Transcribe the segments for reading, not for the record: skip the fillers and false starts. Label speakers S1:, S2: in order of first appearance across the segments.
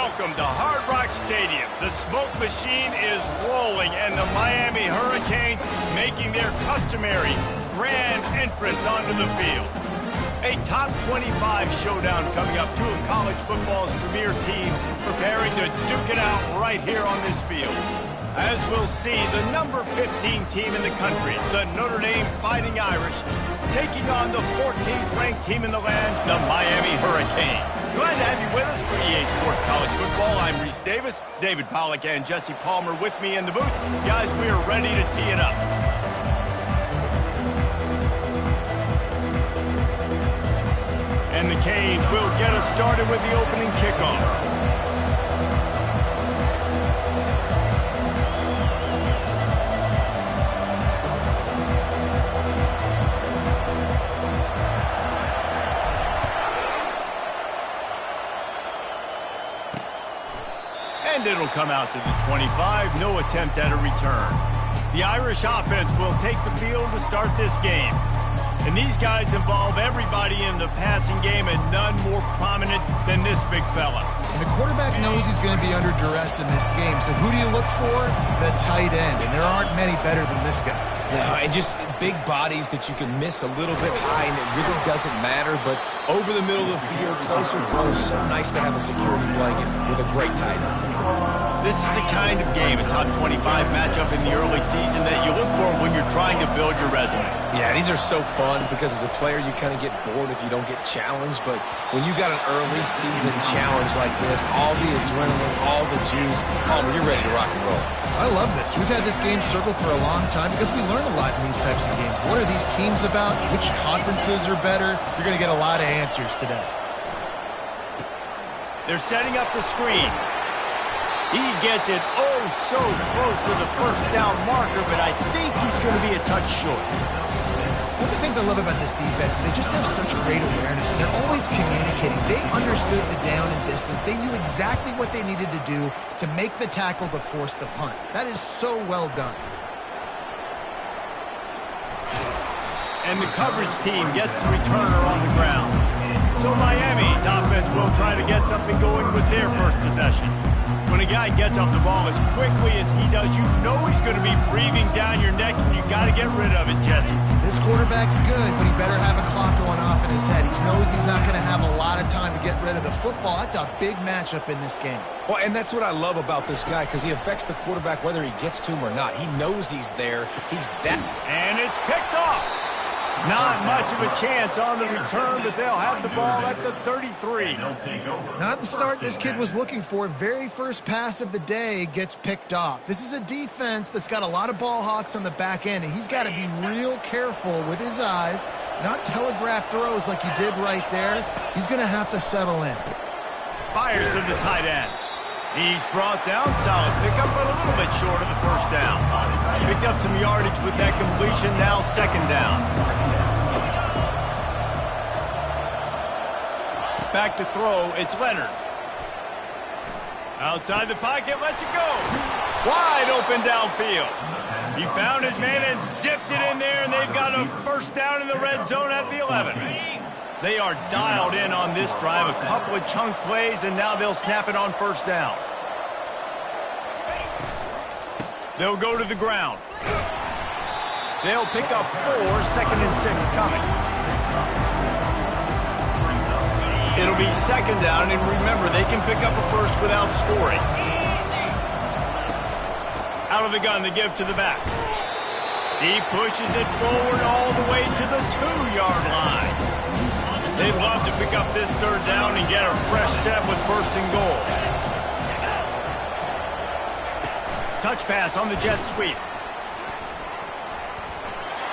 S1: welcome to Hard Rock Stadium. The smoke machine is rolling and the Miami Hurricanes making their customary grand entrance onto the field. A top 25 showdown coming up. Two of college football's premier teams preparing to duke it out right here on this field. As we'll see, the number 15 team in the country, the Notre Dame Fighting Irish, taking on the 14th ranked team in the land, the Miami Hurricanes. Glad to have you with us for EA Sports College Football. I'm Reese Davis, David Pollack and Jesse Palmer with me in the booth. Guys, we are ready to tee it up. And the Canes will get us started with the opening kickoff. And it'll come out to the 25. No attempt at a return. The Irish offense will take the field to start this game. And these guys involve everybody in the passing game, and none more prominent than this big fella.
S2: And the quarterback knows he's going to be under duress in this game. So who do you look for? The tight end. And there aren't many better than this guy.
S3: No, and just big bodies that you can miss a little bit high, and it really doesn't matter. But over the middle of the field, closer throws, so nice to have a security blanket with a great tight end.
S1: This is the kind of game, a top 25 matchup in the early season, that you look for when you're trying to build your resume.
S3: Yeah, these are so fun because as a player, you kind of get bored if you don't get challenged. But when you got an early season challenge like this, all the adrenaline, all the juice, Palmer, you're ready to rock and roll.
S2: I love this. We've had this game circled for a long time because we learn a lot in these types of games. What are these teams about? Which conferences are better? You're going to get a lot of answers today.
S1: They're setting up the screen. He gets it oh so close to the first down marker, but I think he's going to be a touch short.
S2: One of the things I love about this defense is they just have such great awareness, and they're always communicating. They understood the down and distance. They knew exactly what they needed to do to make the tackle to force the punt. That is so well done.
S1: And the coverage team gets the returner on the ground. So Miami's offense will try to get something going with their first possession. When a guy gets off the ball as quickly as he does, you know he's going to be breathing down your neck, and you got to get rid of it, Jesse.
S2: This quarterback's good, but he better have a clock going off in his head. He knows he's not going to have a lot of time to get rid of the football. That's a big matchup in this game.
S3: Well, and that's what I love about this guy, because he affects the quarterback whether he gets to him or not. He knows he's there. He's that.
S1: And it's picked off. Not much of a chance on the return, but they'll have the ball at the 33.
S2: Not the start this kid was looking for. Very first pass of the day gets picked off. This is a defense that's got a lot of ball hawks on the back end, and he's got to be real careful with his eyes, not telegraph throws like he did right there. He's going to have to settle in.
S1: Fires to the tight end. He's brought down, solid pickup, but a little bit short of the first down. Picked up some yardage with that completion, now second down. Back to throw, it's Leonard. Outside the pocket, lets it go. Wide open downfield. He found his man and zipped it in there, and they've got a first down in the red zone at the 11. They are dialed in on this drive, a couple of chunk plays, and now they'll snap it on first down. They'll go to the ground. They'll pick up 4, second and 6 coming. It'll be second down, and remember, they can pick up a first without scoring. Out of the gun to give to the back. He pushes it forward all the way to the 2-yard line. They'd love to pick up this third down and get a fresh set with first and goal. Touch pass on the jet sweep.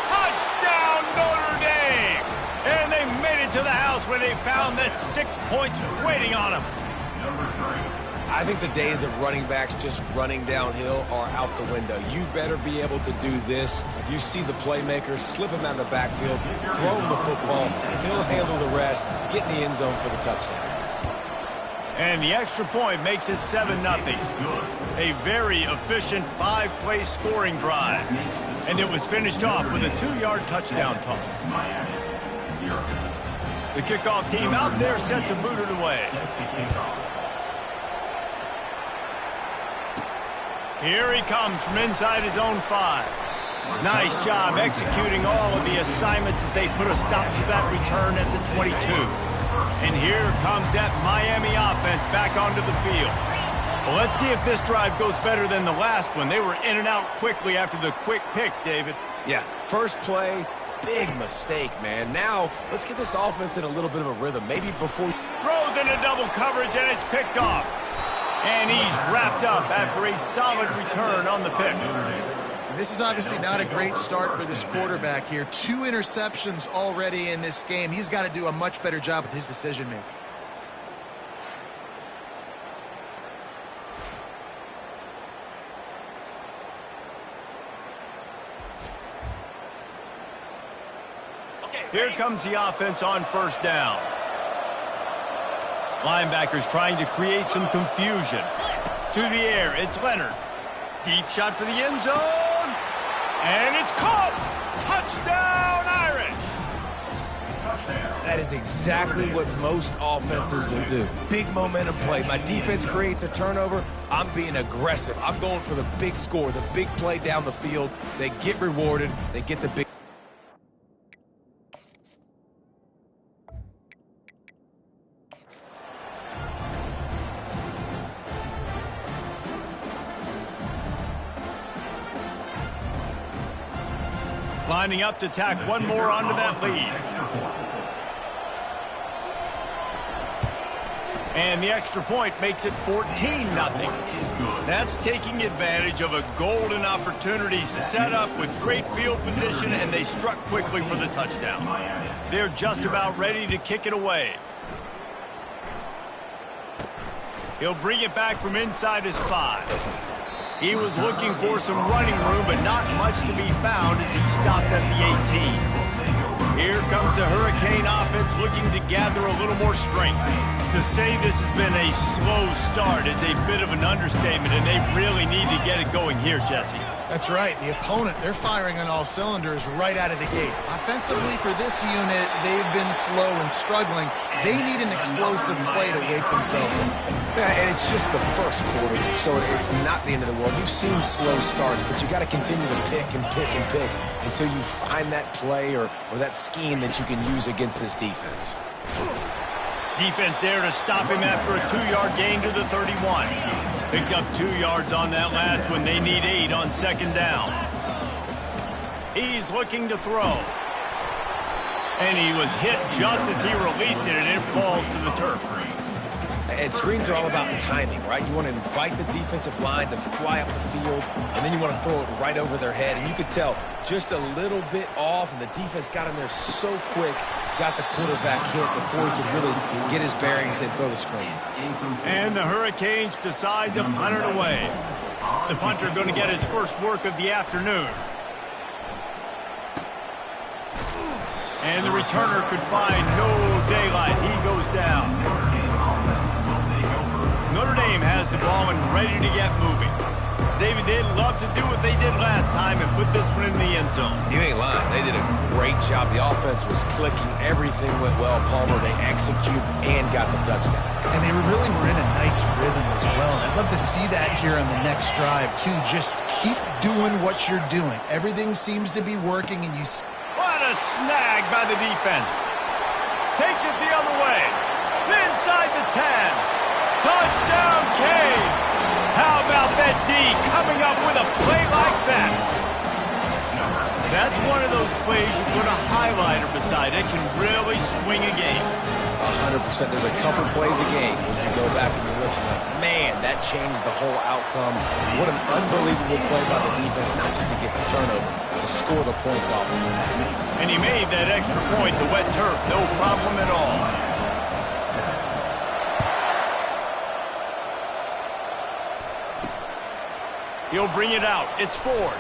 S1: Touchdown, Notre Dame! And they made it to the house when they found that 6 points waiting on them.
S3: I think the days of running backs just running downhill are out the window. You better be able to do this. You see the playmakers, slip him out of the backfield, throw him the football, he'll handle the rest, get in the end zone for the touchdown.
S1: And the extra point makes it 7-0. A very efficient 5-play scoring drive. And it was finished off with a 2-yard touchdown toss. The kickoff team out there set to boot it away. Here he comes from inside his own 5. Nice job executing all of the assignments as they put a stop to that return at the 22. And here comes that Miami offense back onto the field. Well, let's see if this drive goes better than the last one. They were in and out quickly after the quick pick, David.
S3: Yeah, first play, big mistake, man. Now, let's get this offense in a little bit of a rhythm. Maybe before...
S1: Throws into double coverage, and it's picked off. And he's wrapped up after a solid return on the pick.
S2: This is obviously not a great start for this quarterback here. 2 interceptions already in this game. He's got to do a much better job with his decision-making.
S1: Here comes the offense on first down. Linebackers trying to create some confusion. To the air, it's Leonard. Deep shot for the end zone. And it's caught! Touchdown, Irish!
S3: That is exactly what most offenses will do. Big momentum play. My defense creates a turnover. I'm being aggressive. I'm going for the big score, the big play down the field. They get rewarded. They get the big...
S1: Lining up to tack one more onto that lead. And the extra point makes it 14-0. That's taking advantage of a golden opportunity set up with great field position, and they struck quickly for the touchdown. They're just about ready to kick it away. He'll bring it back from inside his 5. He was looking for some running room, but not much to be found as he stopped at the 18. Here comes the Hurricane offense looking to gather a little more strength. To say this has been a slow start is a bit of an understatement, and they really need to get it going here, Jesse.
S2: That's right. The opponent, they're firing on all cylinders right out of the gate. Offensively, for this unit, they've been slow and struggling. They need an explosive play to wake themselves up.
S3: Yeah, and it's just the first quarter, so it's not the end of the world. You've seen slow starts, but you got to continue to pick and pick and pick until you find that play or that scheme that you can use against this defense.
S1: Defense there to stop him after a 2-yard gain to the 31. Picked up 2 yards on that last one. They need 8 on second down. He's looking to throw. And he was hit just as he released it, and it falls to the turf.
S3: And screens are all about timing, right? You want to invite the defensive line to fly up the field, and then you want to throw it right over their head. And you could tell just a little bit off, and the defense got in there so quick, got the quarterback hit before he could really get his bearings and throw the screen.
S1: And the Hurricanes decide to punt it away. The punter going to get his first work of the afternoon. And the returner could find no daylight. He goes down. Notre Dame has the ball and ready to get moving. David, they'd love to do what they did last time and put this one in the end zone.
S3: You ain't lying. They did a great job. The offense was clicking. Everything went well. Palmer, they executed and got the touchdown.
S2: And they really were in a nice rhythm as well. And I'd love to see that here on the next drive, too. Just keep doing what you're doing. Everything seems to be working, and you...
S1: What a snag by the defense. Takes it the other way. Inside the 10. Touchdown, Canes! How about that D coming up with a play like that? That's one of those plays you put a highlighter beside it, can really swing a game.
S3: 100%. There's a couple plays a game when you go back and you look like, man, that changed the whole outcome. What an unbelievable play by the defense, not just to get the turnover, to score the points off of it.
S1: And he made that extra point, the wet turf, no problem at all. He'll bring it out. It's Ford.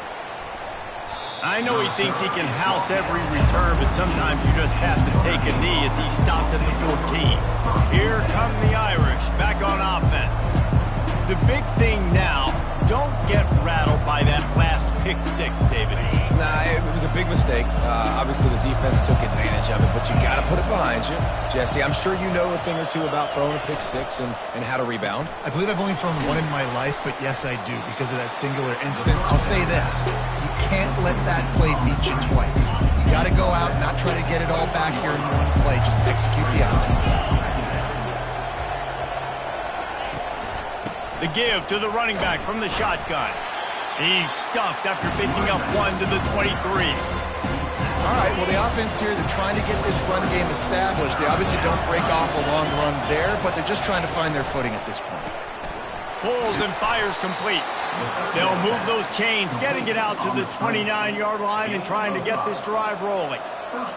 S1: I know he thinks he can house every return, but sometimes you just have to take a knee as he stopped at the 14. Here come the Irish, back on offense. The big thing now, don't get rattled by that last pick six, David.
S3: Nah, it was a big mistake. Obviously, the defense took advantage of it, but you got to put it behind you. Jesse, I'm sure you know a thing or two about throwing a pick six and how to rebound.
S2: I believe I've only thrown one in my life, but yes, I do because of that singular instance. I'll say this. You can't let that play beat you twice. You got to go out and not try to get it all back here in one play. Just execute the offense.
S1: The give to the running back from the shotgun. He's stuffed after picking up one to the 23.
S2: All right, well, the offense here, they're trying to get this run game established. They obviously don't break off a long run there, but they're just trying to find their footing at this point.
S1: Pulls and fires complete. They'll move those chains, getting it out to the 29-yard line and trying to get this drive rolling.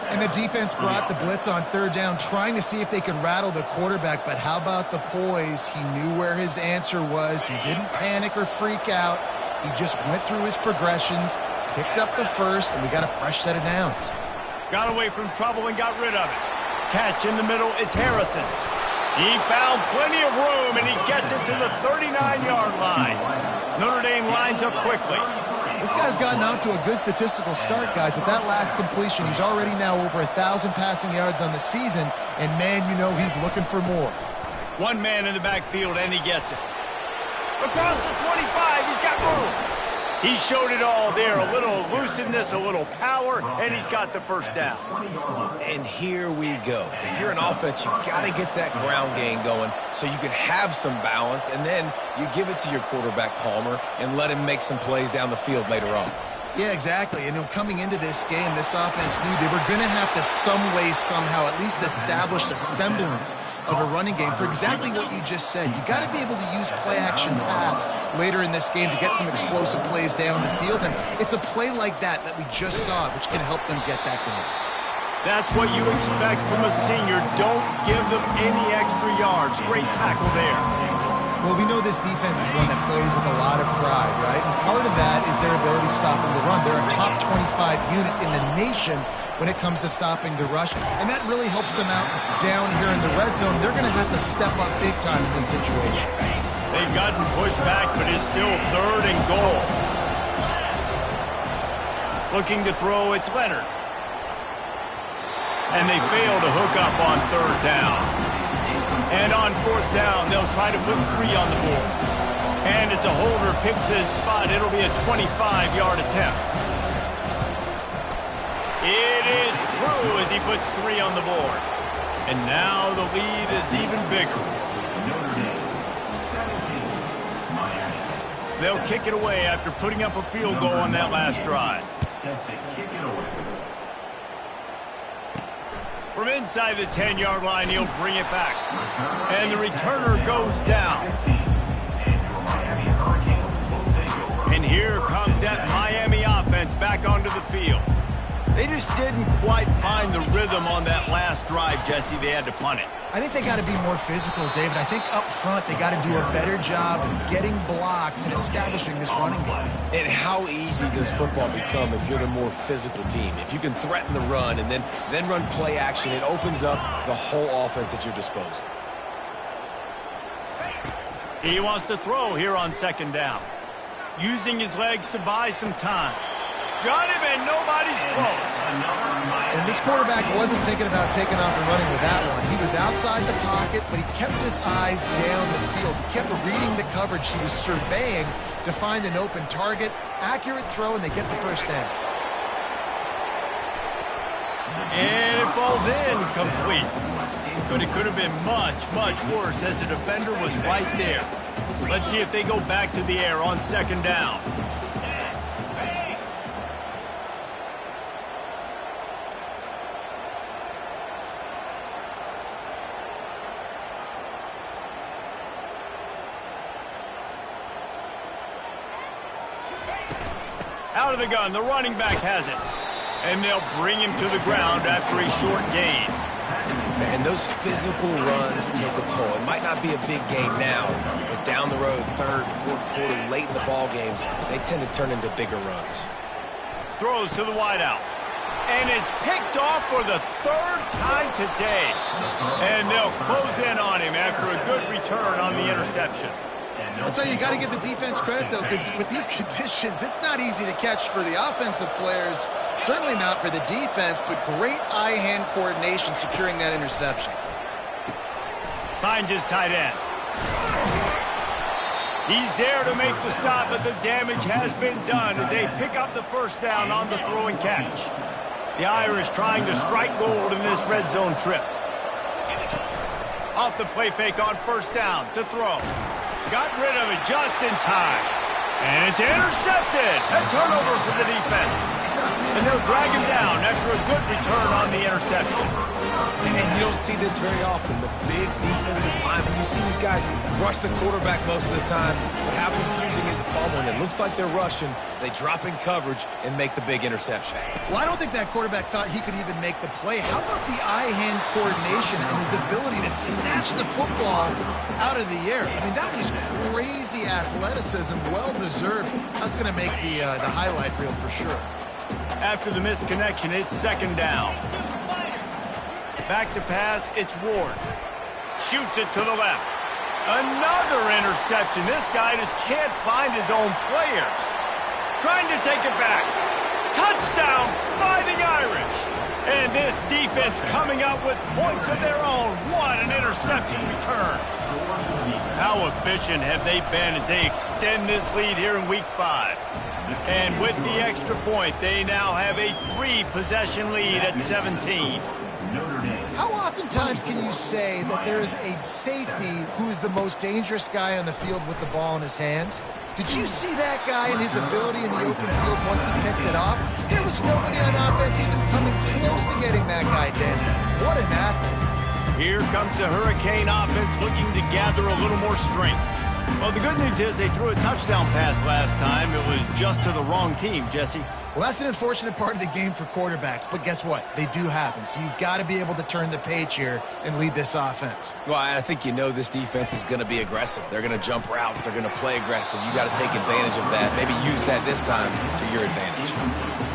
S2: And the defense brought the blitz on third down, trying to see if they could rattle the quarterback, but how about the poise? He knew where his answer was. He didn't panic or freak out. He just went through his progressions, picked up the first, and we got a fresh set of downs.
S1: Got away from trouble and got rid of it. Catch in the middle, it's Harrison. He found plenty of room, and he gets it to the 39-yard line. Notre Dame lines up quickly.
S2: This guy's gotten off to a good statistical start, guys. With that last completion, he's already now over 1,000 passing yards on the season, and man, you know he's looking for more.
S1: One man in the backfield, and he gets it. Across the 25, he's got room. He showed it all there, a little elusiveness, a little power, and he's got the first down.
S3: And here we go. If you're an offense, you got to get that ground game going so you can have some balance, and then you give it to your quarterback, Palmer, and let him make some plays down the field later on.
S2: Yeah, exactly. And coming into this game, this offense knew they were going to have to some way, somehow, at least establish a semblance of a running game for exactly what you just said. You got to be able to use play-action pass later in this game to get some explosive plays down the field. And it's a play like that we just saw, which can help them get that going.
S1: That's what you expect from a senior. Don't give them any extra yards. Great tackle there.
S2: Well, we know this defense is one that plays with a lot of pride, right? And part of that is their ability stopping the run. They're a top 25 unit in the nation when it comes to stopping the rush, and that really helps them out down here in the red zone. They're going to have to step up big time in this situation.
S1: They've gotten pushed back, but it's still third and goal. Looking to throw, it's Leonard. And they fail to hook up on third down. And on fourth down, they'll try to put 3 on the board. And as a holder picks his spot, it'll be a 25-yard attempt. It is true as he puts 3 on the board. And now the lead is even bigger. They'll kick it away after putting up a field goal on that last drive. From inside the 10-yard line, he'll bring it back. And the returner goes down. And here comes that Miami offense back onto the field. They just didn't quite find the rhythm on that last drive, Jesse. They had to punt it.
S2: I think they got to be more physical, David. I think up front they got to do a better job getting blocks and establishing this running game.
S3: And how easy does football become if you're the more physical team? If you can threaten the run and then run play action, it opens up the whole offense at your disposal.
S1: He wants to throw here on second down. Using his legs to buy some time. Got him, and nobody's close.
S2: And this quarterback wasn't thinking about taking off and running with that one. He was outside the pocket, but he kept his eyes down the field. He kept reading the coverage. He was surveying to find an open target. Accurate throw, and they get the first down.
S1: And it falls in complete. But it could have been much, much worse as the defender was right there. Let's see if they go back to the air on second down. Out of the gun, the running back has it. And they'll bring him to the ground after a short gain.
S3: And those physical runs take a toll. It might not be a big game now, but down the road, third, fourth quarter, late in the ball games, they tend to turn into bigger runs.
S1: Throws to the wideout. And it's picked off for the third time today. And they'll close in on him after a good return on the interception.
S2: I'll tell you, you got to give the defense credit, though, because with these conditions, it's not easy to catch for the offensive players, certainly not for the defense, but great eye-hand coordination securing that interception.
S1: Finds his tight end. He's there to make the stop, but the damage has been done as they pick up the first down on the throw and catch. The Irish trying to strike gold in this red zone trip. Off the play fake on first down to throw. Got rid of it just in time. And it's intercepted. A turnover for the defense. And they'll drag him down after a good return on the interception.
S3: And you don't see this very often. The big defensive linemen, you see these guys rush the quarterback most of the time. But how confusing is it, Paul, when it looks like they're rushing, they drop in coverage and make the big interception?
S2: Well, I don't think that quarterback thought he could even make the play. How about the eye-hand coordination and his ability to snatch the football out of the air? I mean, that was crazy athleticism, well-deserved. That's going to make the highlight reel for sure.
S1: After the missed connection, it's second down. Back to pass, it's Ward. Shoots it to the left. Another interception. This guy just can't find his own players. Trying to take it back. Touchdown, Fighting Irish. And this defense coming up with points of their own. What an interception return. How efficient have they been as they extend this lead here in Week 5? And with the extra point, they now have a 3-possession lead at 17.
S2: How oftentimes can you say that there is a safety who's the most dangerous guy on the field with the ball in his hands? Did you see that guy and his ability in the open field once he picked it off? There was nobody on offense even coming close to getting that guy down. What an athlete.
S1: Here comes the Hurricane offense looking to gather a little more strength. Well, the good news is they threw a touchdown pass last time. It was just to the wrong team, Jesse.
S2: Well, that's an unfortunate part of the game for quarterbacks, but guess what? They do happen, so you've got to be able to turn the page here and lead this offense.
S3: Well, I think you know this defense is going to be aggressive. They're going to jump routes. They're going to play aggressive. You got to take advantage of that. Maybe use that this time to your advantage.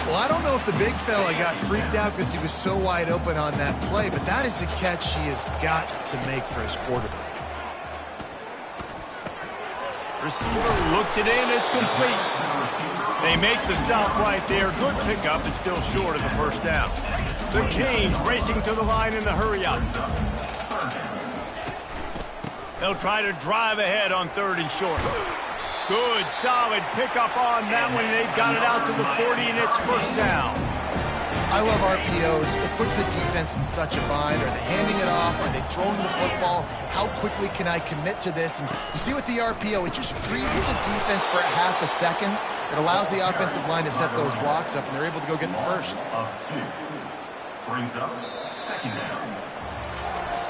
S2: Well, I don't know if the big fella got freaked out because he was so wide open on that play, but that is a catch he has got to make for his quarterback.
S1: Receiver looks it in, it's complete. They make the stop right there. Good pickup, it's still short of the first down. The Canes racing to the line in the hurry-up. They'll try to drive ahead on third and short. Good, solid pickup on that one. They've got it out to the 40, and it's first down.
S2: I love RPOs. It puts the defense in such a bind. Are they handing it off? Are they throwing the football? How quickly can I commit to this? And you see with the RPO, it just freezes the defense for half a second. It allows the offensive line to set those blocks up, and they're able to go get the first.
S4: Brings up second down.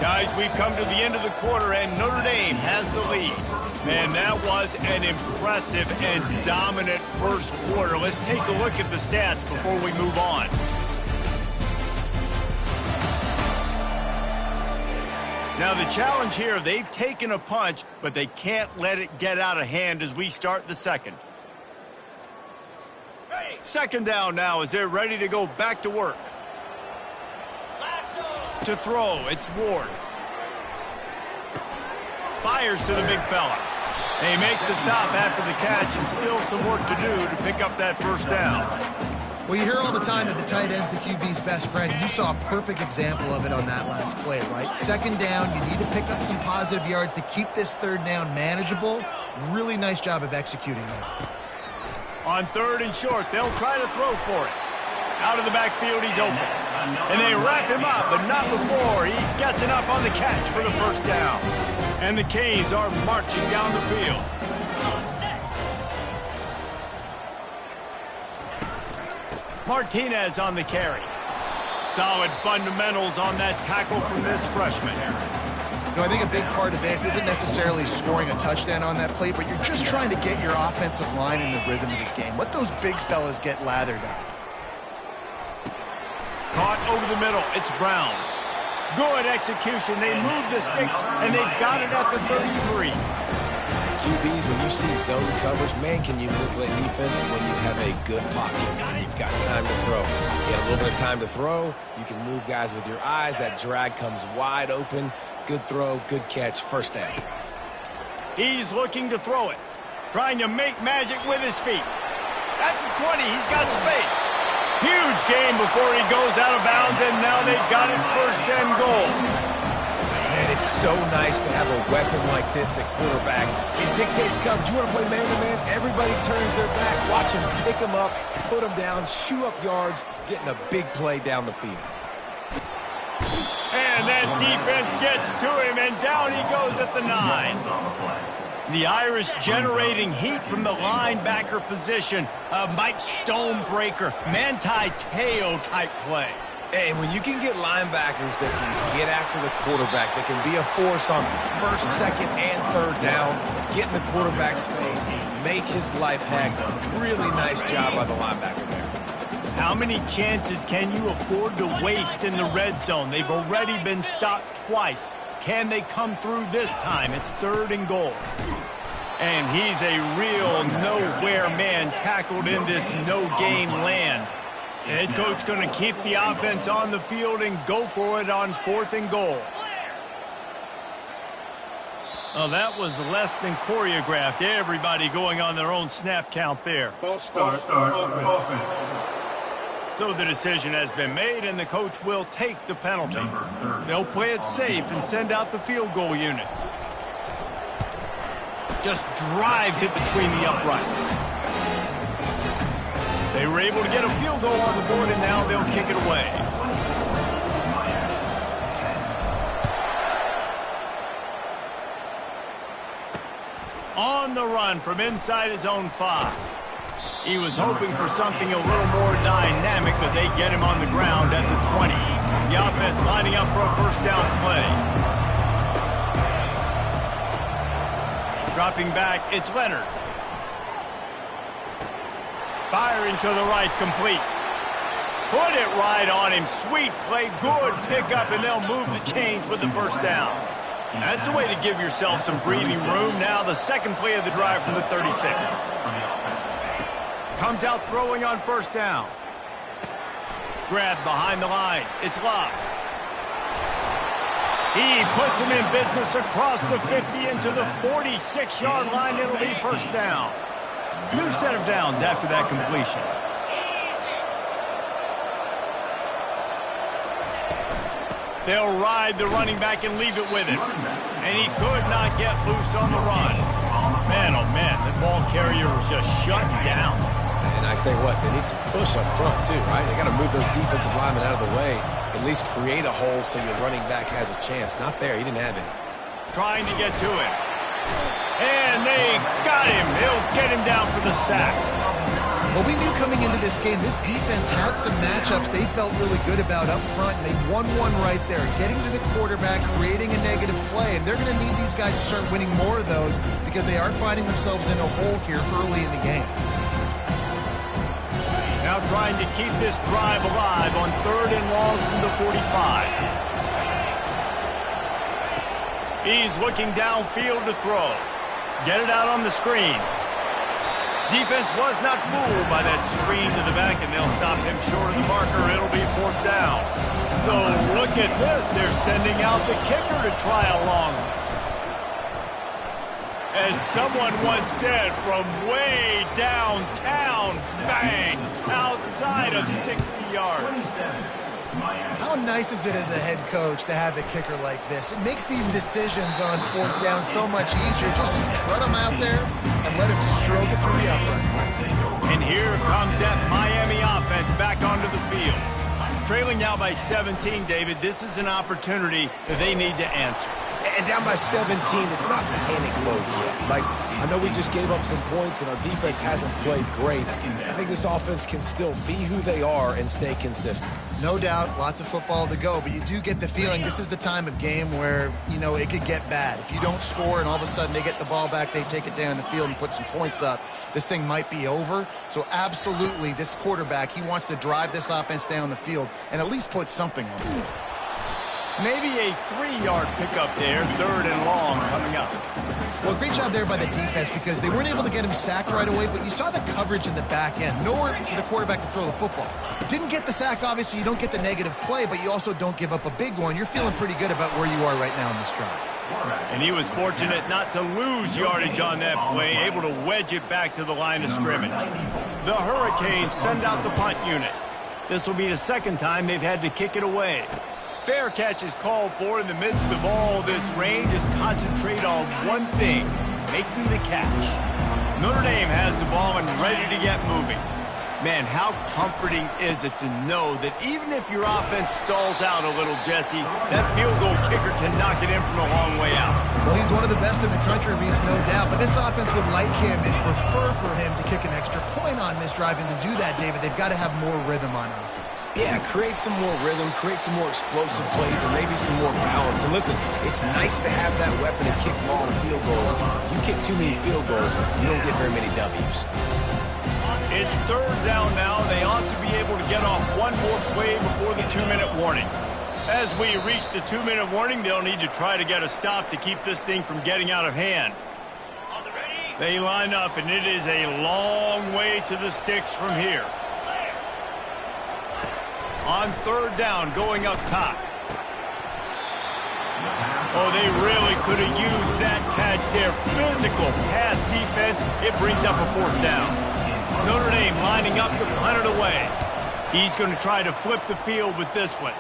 S1: Guys, we've come to the end of the quarter, and Notre Dame has the lead. Man, that was an impressive and dominant first quarter. Let's take a look at the stats before we move on. Now, the challenge here, they've taken a punch, but they can't let it get out of hand as we start the second. Second down now as they're ready to go back to work. To throw, it's Ward. Fires to the big fella. They make the stop after the catch, and still some work to do to pick up that first down.
S2: Well, you hear all the time that the tight end's the QB's best friend. You saw a perfect example of it on that last play, right? Second down, you need to pick up some positive yards to keep this third down manageable. Really nice job of executing that.
S1: On third and short, they'll try to throw for it. Out of the backfield, he's open. And they wrap him up, but not before he gets enough on the catch for the first down. And the Canes are marching down the field. Martinez on the carry. Solid fundamentals on that tackle from this freshman.
S2: You know, I think a big part of this isn't necessarily scoring a touchdown on that play, but you're just trying to get your offensive line in the rhythm of the game. Let those big fellas get lathered up.
S1: Caught over the middle. It's Brown. Good execution. They move the sticks, and they've got it at the 33.
S3: QBs, when you see zone coverage, man, can you manipulate defense when you have a good pocket and you've got time to throw. You got a little bit of time to throw. You can move guys with your eyes. That drag comes wide open. Good throw, good catch, first down.
S1: He's looking to throw it. Trying to make magic with his feet. That's the 20. He's got space. Huge gain before he goes out of bounds, and now they've got it 1st and goal.
S3: Man, it's so nice to have a weapon like this at quarterback. It dictates coverage. You want to play man-to-man? Everybody turns their back. Watch him pick him up, put him down, chew up yards, getting a big play down the field.
S1: And that defense gets to him, and down he goes at the 9. The Irish generating heat from the linebacker position. A Mike Stonebreaker, Manti Te'o type play.
S3: And when you can get linebackers that can get after the quarterback, that can be a force on 1st, 2nd, and 3rd down, get in the quarterback's face, make his life heck. Really nice job by the linebacker there.
S1: How many chances can you afford to waste in the red zone? They've already been stopped twice. Can they come through this time? It's 3rd and goal. And he's a real nowhere man tackled in this no-gain land. The head coach going to keep the offense on the field and go for it on 4th and goal. Oh, that was less than choreographed. Everybody going on their own snap count there.
S4: False start offense.
S1: So the decision has been made, and the coach will take the penalty. They'll play it safe and send out the field goal unit. Just drives it between the uprights. They were able to get a field goal on the board, and now they'll kick it away. On the run from inside his own 5. He was hoping for something a little more dynamic, but they get him on the ground at the 20. The offense lining up for a 1st down play. Dropping back, it's Leonard. Firing to the right, complete. Put it right on him. Sweet play, good pickup, and they'll move the chains with the 1st down. That's the way to give yourself some breathing room. Now the 2nd play of the drive from the 36. Comes out throwing on 1st down. Grabbed behind the line. It's Love. He puts him in business across the 50 into the 46-yard line. It'll be 1st down. New set of downs after that completion. They'll ride the running back and leave it with him. And he could not get loose on the run. Man, oh man, the ball carrier was just shut down.
S3: And I tell you what, they need some push up front too, right? They got to move those defensive linemen out of the way, at least create a hole so your running back has a chance. Not there, he didn't have it.
S1: Trying to get to him. And they got him. They'll get him down for the sack.
S2: Well, we knew coming into this game, this defense had some matchups they felt really good about up front, and they won one right there, getting to the quarterback, creating a negative play, and they're going to need these guys to start winning more of those because they are finding themselves in a hole here early in the game.
S1: Now trying to keep this drive alive on 3rd and long from the 45. He's looking downfield to throw. Get it out on the screen. Defense was not fooled by that screen to the back, and they'll stop him short of the marker. It'll be 4th down. So look at this. They're sending out the kicker to try a long one. As someone once said, from way downtown, bang, outside of 60 yards.
S2: How nice is it as a head coach to have a kicker like this? It makes these decisions on 4th down so much easier. Just trot him out there and let him stroke it through the uprights.
S1: And here comes that Miami offense back onto the field. Trailing now by 17, David, this is an opportunity that they need to answer.
S3: And down by 17, it's not panic mode yet. Like, I know we just gave up some points and our defense hasn't played great. I think this offense can still be who they are and stay consistent.
S2: No doubt, lots of football to go, but you do get the feeling this is the time of game where, you know, it could get bad. If you don't score and all of a sudden they get the ball back, they take it down the field and put some points up, this thing might be over. So absolutely, this quarterback, he wants to drive this offense down the field and at least put something on it.
S1: Maybe a 3-yard pickup there, 3rd and long coming up.
S2: Well, great job there by the defense because they weren't able to get him sacked right away, but you saw the coverage in the back end. Nowhere for the quarterback to throw the football. Didn't get the sack, obviously. You don't get the negative play, but you also don't give up a big one. You're feeling pretty good about where you are right now in this drive.
S1: And he was fortunate not to lose yardage on that play, able to wedge it back to the line of scrimmage. The Hurricanes send out the punt unit. This will be the second time they've had to kick it away. Fair catch is called for in the midst of all this rain. Just concentrate on one thing, making the catch. Notre Dame has the ball and ready to get moving. Man, how comforting is it to know that even if your offense stalls out a little, Jesse, that field goal kicker can knock it in from a long way out.
S2: Well, he's one of the best in the country, Reese, no doubt. But this offense would like him and prefer for him to kick an extra point on this drive. And to do that, David, they've got to have more rhythm on offense.
S3: Yeah, create some more rhythm, create some more explosive plays, and maybe some more balance. And listen, it's nice to have that weapon and kick long field goals. You kick too many field goals, you don't get very many W's.
S1: It's third down now. They ought to be able to get off one more play before the 2-minute warning. As we reach the 2-minute warning, they'll need to try to get a stop to keep this thing from getting out of hand. They line up, and it is a long way to the sticks from here. On third down, going up top. Oh, they really could have used that catch there. Physical pass defense. It brings up a fourth down. Notre Dame lining up to punt it away. He's going to try to flip the field with this one.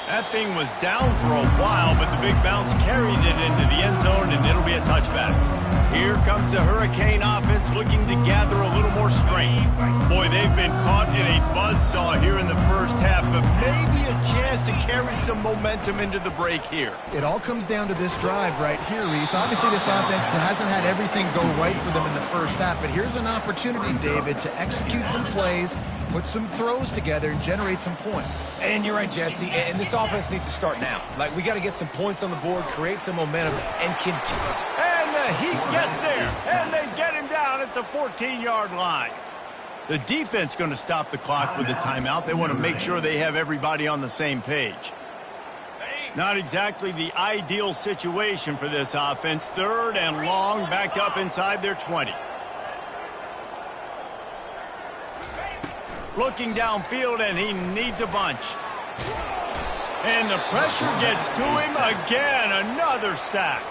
S1: That thing was down for a while, but the big bounce carried it into the end zone, and it'll be a touchback. Here comes the Hurricane offense looking to gather a little more strength. Boy, they've been caught in a buzzsaw here in the first half, but maybe a chance to carry some momentum into the break here.
S2: It all comes down to this drive right here, Reese. Obviously, this offense hasn't had everything go right for them in the first half, but here's an opportunity, David, to execute some plays, put some throws together, and generate some points.
S3: And you're right, Jesse, and this offense needs to start now. Like, we got to get some points on the board, create some momentum, and continue.
S1: And the Heat gets there, and they get him down at the 14-yard line. The defense going to stop the clock with a timeout. They want to make sure they have everybody on the same page. Not exactly the ideal situation for this offense. Third and long, backed up inside their 20. Looking downfield, and he needs a bunch. And the pressure gets to him again. Another sack.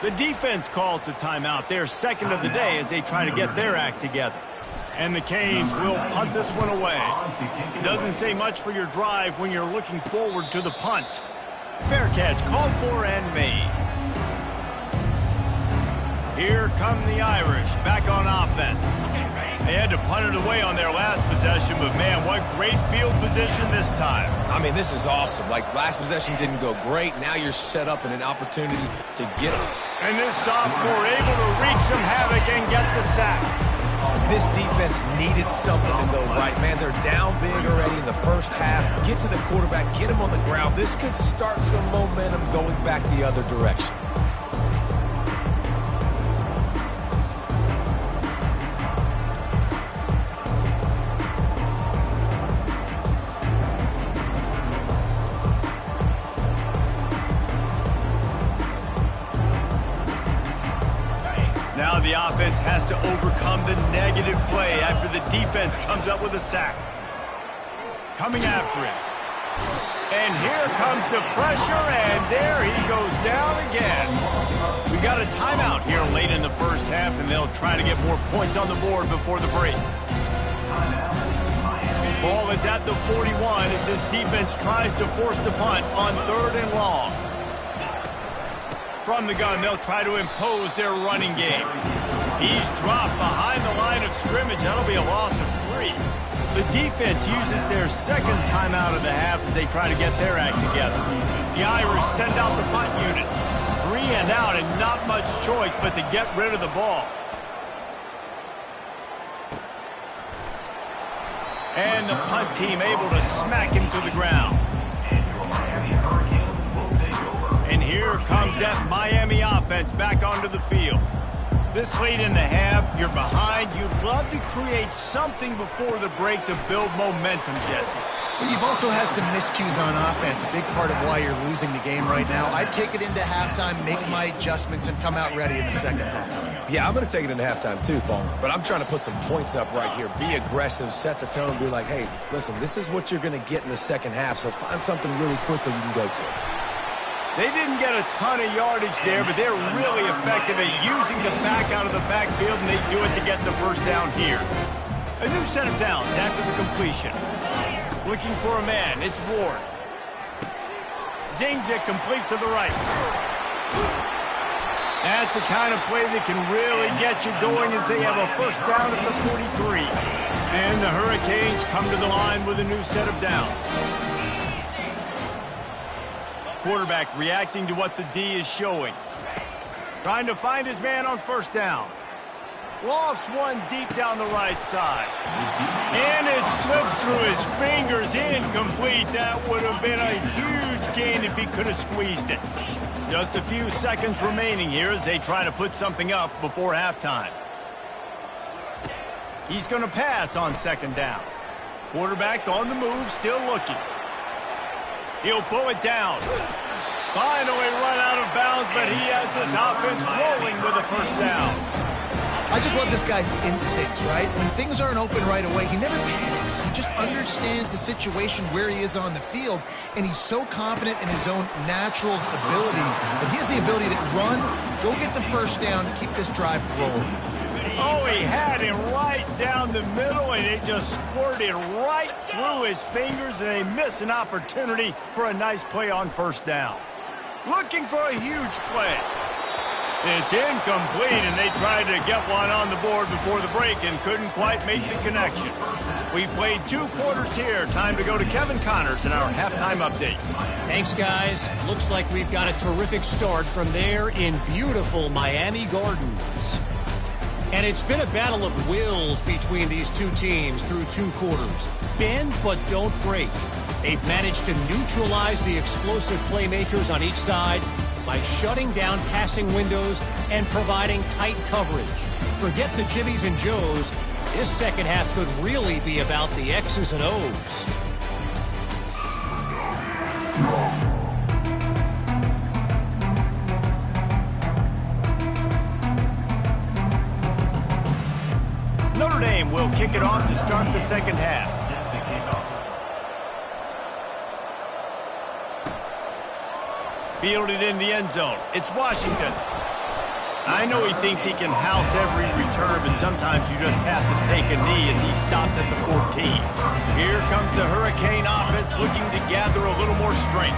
S1: The defense calls the timeout. Their second of the day as they try to get their act together. And the Canes will punt this one away. Doesn't say much for your drive when you're looking forward to the punt. Fair catch called for and made. Here come the Irish back on offense. They had to punt it away on their last possession, but man, what great field position this time.
S3: I mean, this is awesome. Like, last possession didn't go great. Now you're set up in an opportunity to get it.
S1: And this sophomore able to wreak some havoc and get the sack.
S3: This defense needed something to go right. Man, they're down big already in the first half. Get to the quarterback, get him on the ground. This could start some momentum going back the other direction.
S1: Now the offense has to overcome the negative play after the defense comes up with a sack. Coming after him. And here comes the pressure, and there he goes down again. We got a timeout here late in the first half, and they'll try to get more points on the board before the break. Ball is at the 41 as this defense tries to force the punt on third and long. From the gun, they'll try to impose their running game. He's dropped behind the line of scrimmage. That'll be a loss of 3. The defense uses their second timeout of the half as they try to get their act together. The Irish send out the punt unit. 3 and out, and not much choice but to get rid of the ball. And the punt team able to smack him to the ground. And here comes that Miami offense back onto the field. This late in the half, you're behind. You'd love to create something before the break to build momentum, Jesse.
S2: But you've also had some miscues on offense, a big part of why you're losing the game right now. I'd take it into halftime, make my adjustments, and come out ready in the second half.
S3: Yeah, I'm going to take it into halftime too, Paul. But I'm trying to put some points up right here. Be aggressive, set the tone, be like, hey, listen, this is what you're going to get in the second half, so find something really quickly you can go to.
S1: They didn't get a ton of yardage there, but they're really effective at using the back out of the backfield, and they do it to get the first down here. A new set of downs after the completion. Looking for a man, it's Ward. Zings it complete to the right. That's the kind of play that can really get you going as they have a first down at the 43. And the Hurricanes come to the line with a new set of downs. Quarterback reacting to what the D is showing. Trying to find his man on first down. Lofts one deep down the right side. And it slips through his fingers, incomplete. That would have been a huge gain if he could have squeezed it. Just a few seconds remaining here as they try to put something up before halftime. He's going to pass on second down. Quarterback on the move, still looking. He'll pull it down. Finally run out of bounds, but he has this offense rolling with a first down.
S2: I just love this guy's instincts, right? When things aren't open right away, he never panics. He just understands the situation where he is on the field, and he's so confident in his own natural ability that he has the ability to run, go get the first down, to keep this drive rolling.
S1: Oh, he had it right down the middle, and it just squirted right through his fingers, and they miss an opportunity for a nice play on first down. Looking for a huge play. It's incomplete, and they tried to get one on the board before the break and couldn't quite make the connection. We played 2 quarters here. Time to go to Kevin Connors in our halftime update.
S5: Thanks, guys. Looks like we've got a terrific start from there in beautiful Miami Gardens. And it's been a battle of wills between these two teams through 2 quarters. Bend but don't break. They've managed to neutralize the explosive playmakers on each side by shutting down passing windows and providing tight coverage. Forget the Jimmies and Joes. This second half could really be about the X's and O's.
S1: Notre Dame will kick it off to start the second half. Fielded in the end zone. It's Washington. I know he thinks he can house every return, but sometimes you just have to take a knee as he stopped at the 14. Here comes the Hurricane offense looking to gather a little more strength.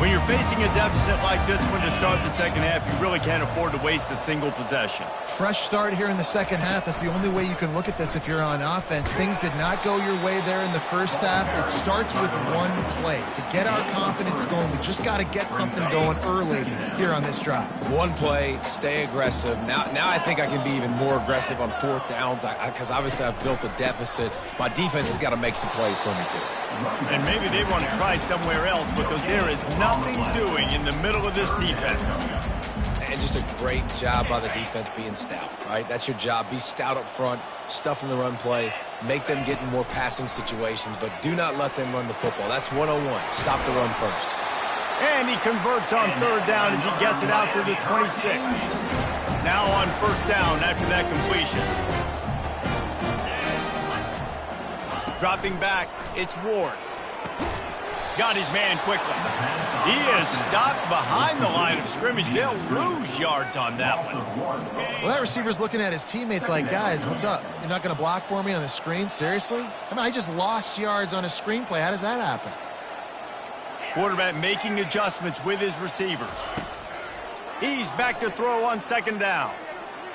S1: When you're facing a deficit like this one to start the second half, you really can't afford to waste a single possession.
S2: Fresh start here in the second half. That's the only way you can look at this if you're on offense. Things did not go your way there in the first half. It starts with one play. To get our confidence going, we just got to get something going early here on this drive. One play, stay aggressive. Now I think I can be even more aggressive on 4th downs because obviously I've built a deficit. My defense has got to make some plays for me too.
S1: And maybe they want to try somewhere else because there is nothing doing in the middle of this defense.
S3: And just a great job by the defense being stout, right? That's your job. Be stout up front, stuff in the run play, make them get in more passing situations, but do not let them run the football. That's 101. Stop the run first.
S1: And he converts on 3rd down as he gets it out to the 26. Now on 1st down after that completion. Dropping back, it's Ward. Got his man quickly. He is stopped behind the line of scrimmage. They'll lose yards on that one.
S2: Well, that receiver's looking at his teammates like, guys, what's up? You're not going to block for me on the screen? Seriously? I mean, I just lost yards on a screenplay. How does that happen?
S1: Quarterback making adjustments with his receivers. He's back to throw on 2nd down.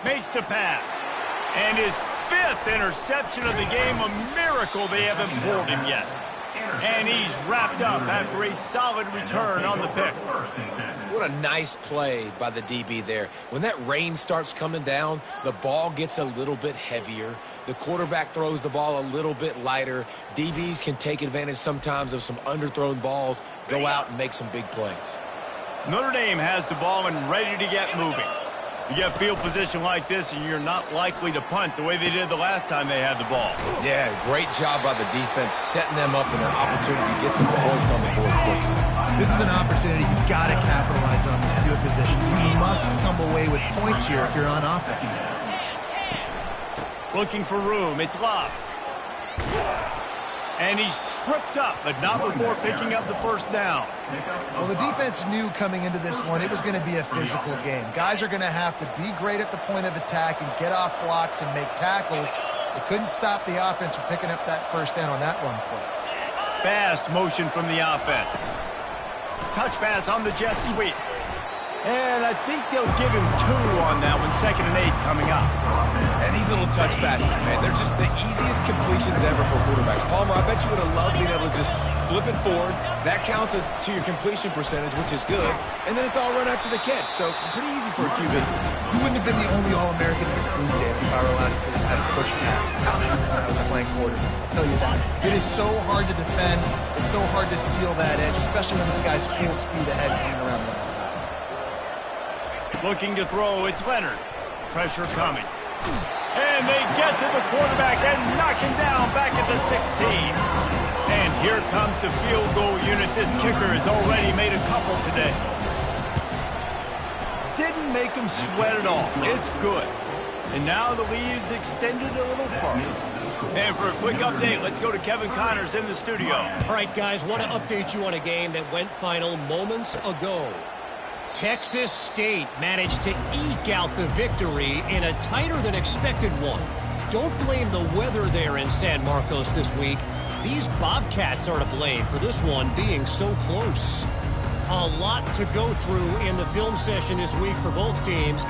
S1: Makes the pass. And his 5th interception of the game, a miracle they haven't pulled him yet. And he's wrapped up after a solid return on the pick.
S3: What a nice play by the DB there. When that rain starts coming down, the ball gets a little bit heavier. The quarterback throws the ball a little bit lighter. DBs can take advantage sometimes of some underthrown balls, go out and make some big plays.
S1: Notre Dame has the ball and ready to get moving. You get field position like this, and you're not likely to punt the way they did the last time they had the ball.
S3: Yeah, great job by the defense, setting them up in an opportunity to get some points on the board quickly.
S2: This is an opportunity you've got to capitalize on this field position. You must come away with points here if you're on offense.
S1: Looking for room. It's Love. And he's tripped up, but not before picking up the first down.
S2: Well, the defense knew coming into this one it was going to be a physical game. Guys are going to have to be great at the point of attack and get off blocks and make tackles. They couldn't stop the offense from picking up that first down on that run play.
S1: Fast motion from the offense. Touch pass on the jet sweep. And I think they'll give him 2 on that one, 2nd and 8 coming up.
S3: And these little touch passes, man, they're just the easiest completions ever for quarterbacks. Palmer, I bet you would have loved being able to just flip it forward. That counts as to your completion percentage, which is good. And then it's all run after the catch, so pretty easy for a QB.
S2: You wouldn't have been the only All-American in this Blue Days if I were allowed to have a push pass when I was playing quarterback. I'll tell you that. It is so hard to defend. It's so hard to seal that edge, especially when this guy's full speed ahead coming around the outside.
S1: Looking to throw, it's Leonard. Pressure coming. And they get to the quarterback and knock him down back at the 16. And here comes the field goal unit. This kicker has already made a couple today. Didn't make him sweat at all. It's good. And now the lead's extended a little further. And for a quick update, let's go to Kevin Connors in the studio.
S5: All right, guys, want to update you on a game that went final moments ago. Texas State managed to eke out the victory in a tighter-than-expected one. Don't blame the weather there in San Marcos this week. These Bobcats are to blame for this one being so close. A lot to go through in the film session this week for both teams.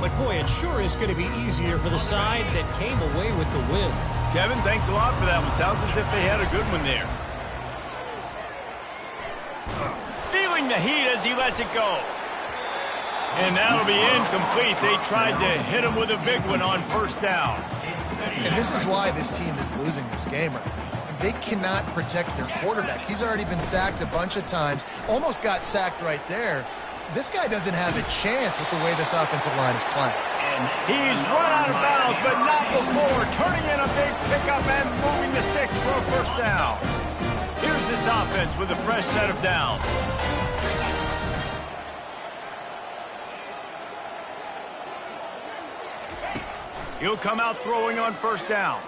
S5: But, boy, it sure is going to be easier for the side that came away with the win.
S1: Kevin, thanks a lot for that one. Sounds as if they had a good one there. Feeling the heat as he lets it go. And that'll be incomplete. They tried to hit him with a big one on first down.
S2: And this is why this team is losing this game right now. They cannot protect their quarterback. He's already been sacked a bunch of times. Almost got sacked right there. This guy doesn't have a chance with the way this offensive line is playing.
S1: He's run out of bounds, but not before. Turning in a big pickup and moving the sticks for a first down. Here's this offense with a fresh set of downs. He'll come out throwing on first down.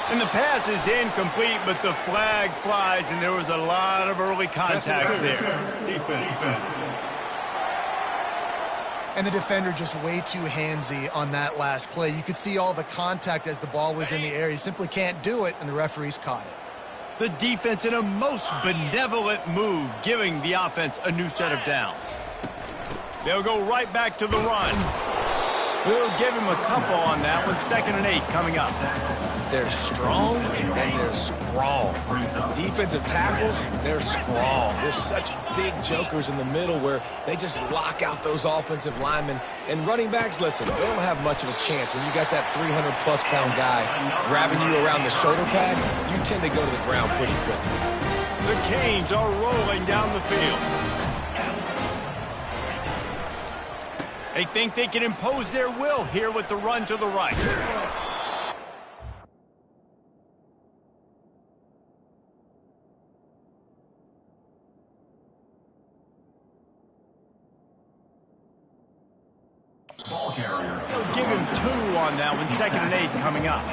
S1: And the pass is incomplete, but the flag flies, and there was a lot of early contact there.
S4: Defense.
S2: And the defender just way too handsy on that last play. You could see all the contact as the ball was in the air. He simply can't do it, and the referees caught it.
S1: The defense in a most benevolent move, giving the offense a new set of downs. They'll go right back to the run. We'll give him a couple on that one. 2nd and 8 coming up.
S3: They're strong and they're strong. Defensive tackles, they're strong. There's such big jokers in the middle where they just lock out those offensive linemen. And running backs, listen, they don't have much of a chance. When you got that 300-plus pound guy grabbing you around the shoulder pad, you tend to go to the ground pretty quickly.
S1: The Canes are rolling down the field. They think they can impose their will here with the run to the right. They'll give him 2 on that one. 2nd and 8 coming up.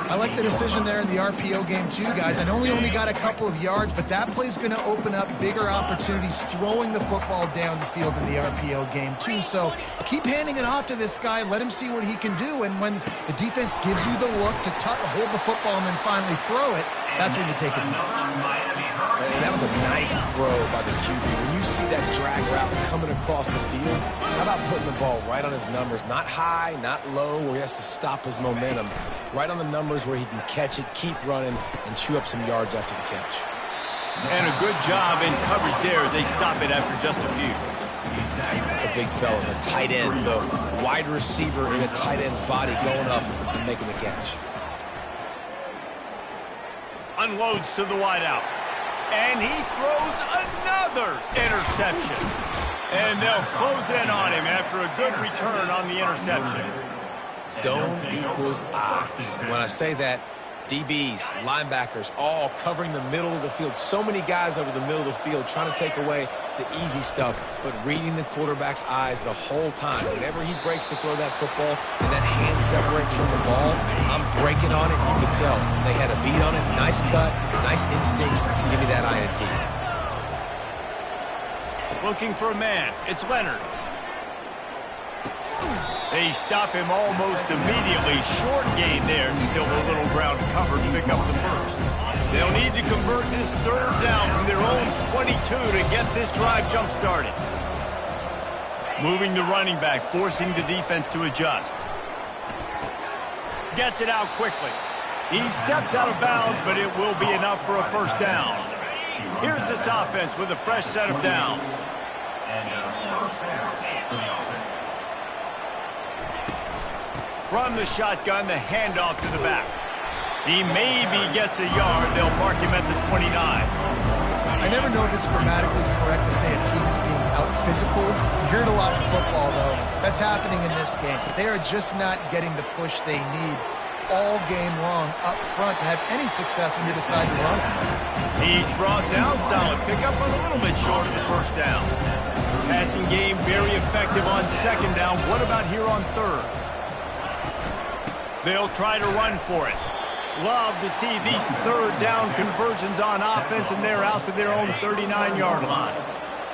S2: I like the decision there in the RPO game too, guys. I know he only got a couple of yards, but that play's going to open up bigger opportunities throwing the football down the field in the RPO game too. So keep handing it off to this guy. Let him see what he can do. And when the defense gives you the look to hold the football and then finally throw it, that's when you take advantage.
S3: And that was a nice throw by the QB. When you see that drag route coming across the field, how about putting the ball right on his numbers? Not high, not low, where he has to stop his momentum. Right on the numbers where he can catch it, keep running, and chew up some yards after the catch.
S1: And a good job in coverage there as they stop it after just a few.
S3: The big fella, the tight end, the wide receiver in a tight end's body going up and making the catch.
S1: Unloads to the wideout. And he throws another interception. And they'll close in on him after a good return on the interception.
S3: Zone equals eyes. When I say that, DBs, linebackers, all covering the middle of the field. So many guys over the middle of the field trying to take away the easy stuff, but reading the quarterback's eyes the whole time. Whenever he breaks to throw that football and that hand separates from the ball, I'm breaking on it. You can tell they had a beat on it. Nice cut, nice instincts. Give me that INT.
S1: Looking for a man. It's Leonard. They stop him almost immediately. Short gain there. Still a little ground to cover to pick up the first. They'll need to convert this third down from their own 22 to get this drive jump-started. Moving the running back, forcing the defense to adjust. Gets it out quickly. He steps out of bounds, but it will be enough for a first down. Here's this offense with a fresh set of downs. From the shotgun, the handoff to the back. He maybe gets a yard. They'll mark him at the 29.
S2: I never know if it's grammatically correct to say a team is being out-physicaled. You hear it a lot in football, though. That's happening in this game. They are just not getting the push they need all game long up front to have any success when they decide to run.
S1: He's brought down solid. Pick up a little bit short of the first down. Passing game very effective on second down. What about here on third? They'll try to run for it. Love to see these third down conversions on offense, and they're out to their own 39-yard line.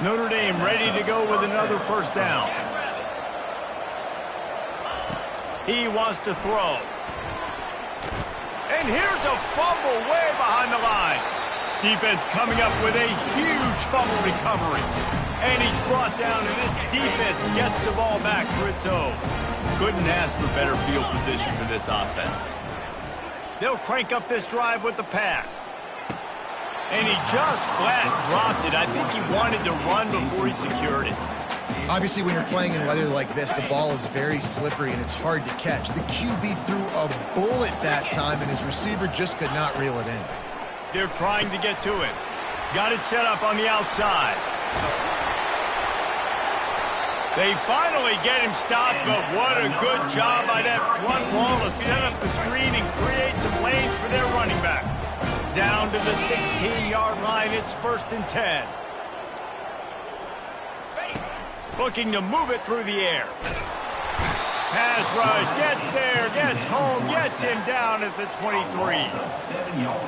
S1: Notre Dame ready to go with another first down. He wants to throw. And here's a fumble way behind the line. Defense coming up with a huge fumble recovery. And he's brought down, and this defense gets the ball back for its own. Couldn't ask for better field position for this offense. They'll crank up this drive with the pass. And he just flat dropped it. I think he wanted to run before he secured it.
S2: Obviously, when you're playing in weather like this, the ball is very slippery and it's hard to catch. The QB threw a bullet that time, and his receiver just could not reel it in.
S1: They're trying to get to it. Got it set up on the outside. They finally get him stopped, but what a good job by that front wall to set up the screen and create some lanes for their running back. Down to the 16-yard line, it's 1st and 10. Looking to move it through the air. Pass rush, gets there, gets home, gets him down at the 23.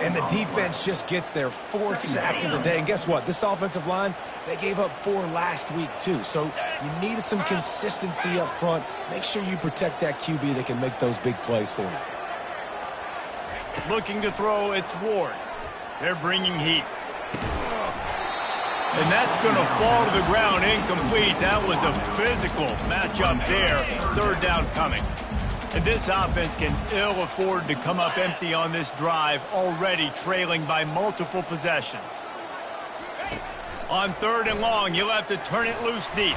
S3: And the defense just gets their 4th sack of the day. And guess what? This offensive line, they gave up 4 last week too. So you need some consistency up front. Make sure you protect that QB that can make those big plays for you.
S1: Looking to throw, it's Ward. They're bringing heat. And that's going to fall to the ground incomplete. That was a physical matchup there. 3rd down coming. And this offense can ill afford to come up empty on this drive, already trailing by multiple possessions. On 3rd and long, you'll have to turn it loose deep.